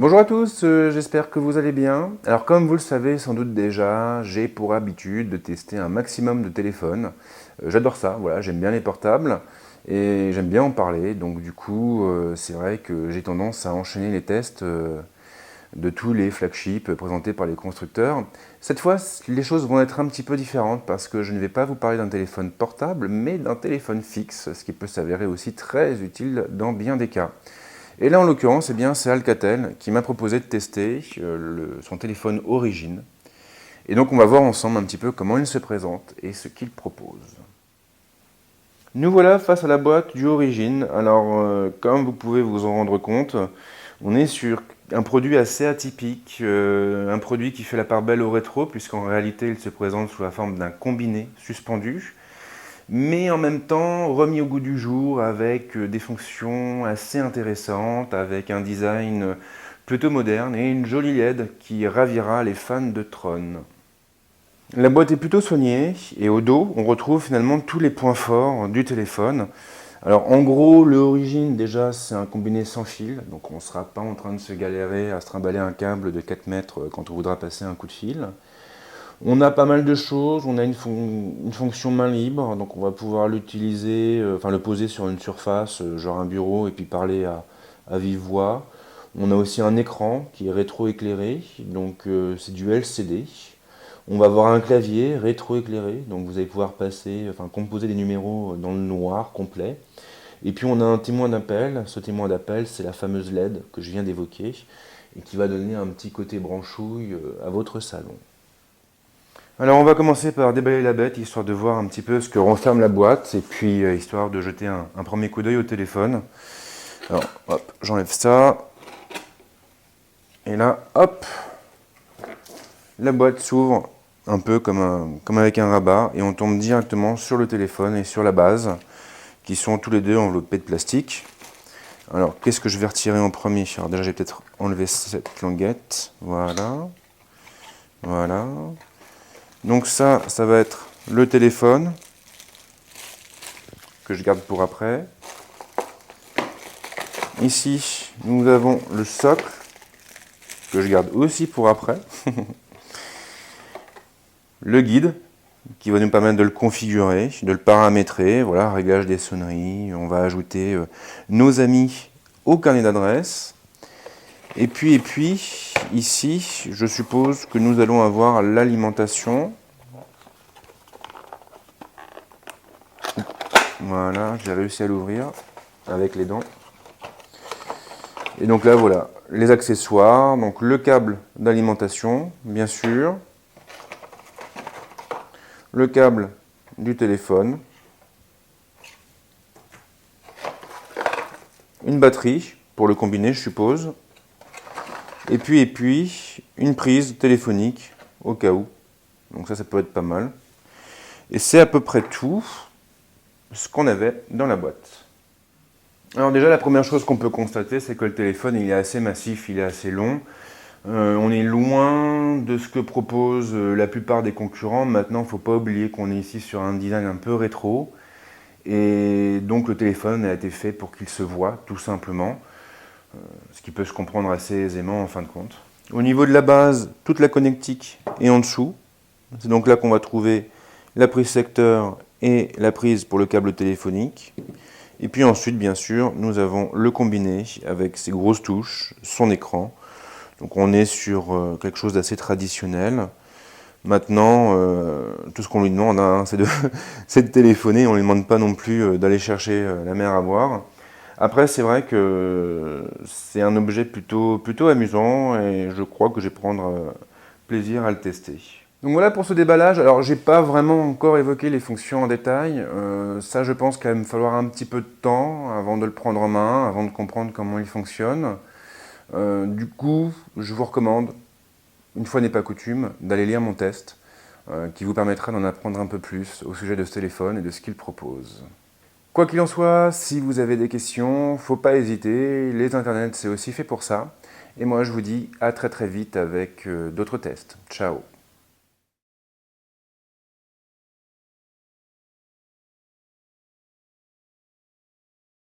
Bonjour à tous, j'espère que vous allez bien. Alors comme vous le savez sans doute déjà, j'ai pour habitude de tester un maximum de téléphones. J'adore ça, voilà, j'aime bien les portables et j'aime bien en parler. Donc du coup, c'est vrai que j'ai tendance à enchaîner les tests de tous les flagships présentés par les constructeurs. Cette fois, les choses vont être un petit peu différentes parce que je ne vais pas vous parler d'un téléphone portable, mais d'un téléphone fixe, ce qui peut s'avérer aussi très utile dans bien des cas. Et là, en l'occurrence, c'est Alcatel qui m'a proposé de tester son téléphone Origin. Et donc, on va voir ensemble un petit peu comment il se présente et ce qu'il propose. Nous voilà face à la boîte du Origin. Alors, comme vous pouvez vous en rendre compte, on est sur un produit assez atypique, un produit qui fait la part belle au rétro, puisqu'en réalité, il se présente sous la forme d'un combiné suspendu, mais en même temps remis au goût du jour avec des fonctions assez intéressantes, avec un design plutôt moderne et une jolie LED qui ravira les fans de Tron. La boîte est plutôt soignée et au dos on retrouve finalement tous les points forts du téléphone. Alors en gros le Origin déjà c'est un combiné sans fil, donc on ne sera pas en train de se galérer à se trimballer un câble de 4 mètres quand on voudra passer un coup de fil. On a pas mal de choses, on a une fonction main libre, donc on va pouvoir l'utiliser, le poser sur une surface, genre un bureau, et puis parler à vive voix. On a aussi un écran qui est rétro-éclairé, donc c'est du LCD. On va avoir un clavier rétro-éclairé, donc vous allez pouvoir composer des numéros dans le noir complet. Et puis on a un témoin d'appel, ce témoin d'appel c'est la fameuse LED que je viens d'évoquer, et qui va donner un petit côté branchouille à votre salon. Alors on va commencer par déballer la bête, histoire de voir un petit peu ce que renferme la boîte, et puis histoire de jeter un premier coup d'œil au téléphone. Alors hop, j'enlève ça. Et là, hop, la boîte s'ouvre un peu comme avec un rabat, et on tombe directement sur le téléphone et sur la base, qui sont tous les deux enveloppés de plastique. Alors qu'est-ce que je vais retirer en premier? Alors déjà j'ai peut-être enlevé cette languette, voilà. Voilà. Donc ça va être le téléphone, que je garde pour après. Ici, nous avons le socle, que je garde aussi pour après. Le guide, qui va nous permettre de le configurer, de le paramétrer. Voilà, réglage des sonneries. On va ajouter nos amis au carnet d'adresse. Et puis, ici, je suppose que nous allons avoir l'alimentation. Voilà, j'ai réussi à l'ouvrir avec les dents. Et donc là, voilà, les accessoires, donc le câble d'alimentation, bien sûr, le câble du téléphone, une batterie pour le combiner, je suppose, et puis une prise téléphonique au cas où. Donc ça peut être pas mal. Et c'est à peu près tout ce qu'on avait dans la boîte. Alors déjà, la première chose qu'on peut constater, c'est que le téléphone il est assez massif, il est assez long. On est loin de ce que proposent la plupart des concurrents. Maintenant, il ne faut pas oublier qu'on est ici sur un design un peu rétro. Et donc le téléphone a été fait pour qu'il se voie, tout simplement. Ce qui peut se comprendre assez aisément en fin de compte. Au niveau de la base, toute la connectique est en dessous. C'est donc là qu'on va trouver la prise secteur et la prise pour le câble téléphonique. Et puis ensuite, bien sûr, nous avons le combiné avec ses grosses touches, son écran. Donc on est sur quelque chose d'assez traditionnel. Maintenant, tout ce qu'on lui demande, c'est de téléphoner. On ne lui demande pas non plus d'aller chercher la mer à boire. Après, c'est vrai que c'est un objet plutôt amusant et je crois que je vais prendre plaisir à le tester. Donc voilà pour ce déballage. Alors j'ai pas vraiment encore évoqué les fonctions en détail. Ça je pense qu'il va me falloir un petit peu de temps avant de le prendre en main, avant de comprendre comment il fonctionne. Du coup, je vous recommande, une fois n'est pas coutume, d'aller lire mon test qui vous permettra d'en apprendre un peu plus au sujet de ce téléphone et de ce qu'il propose. Quoi qu'il en soit, si vous avez des questions, faut pas hésiter, les internets c'est aussi fait pour ça. Et moi je vous dis à très vite avec d'autres tests. Ciao!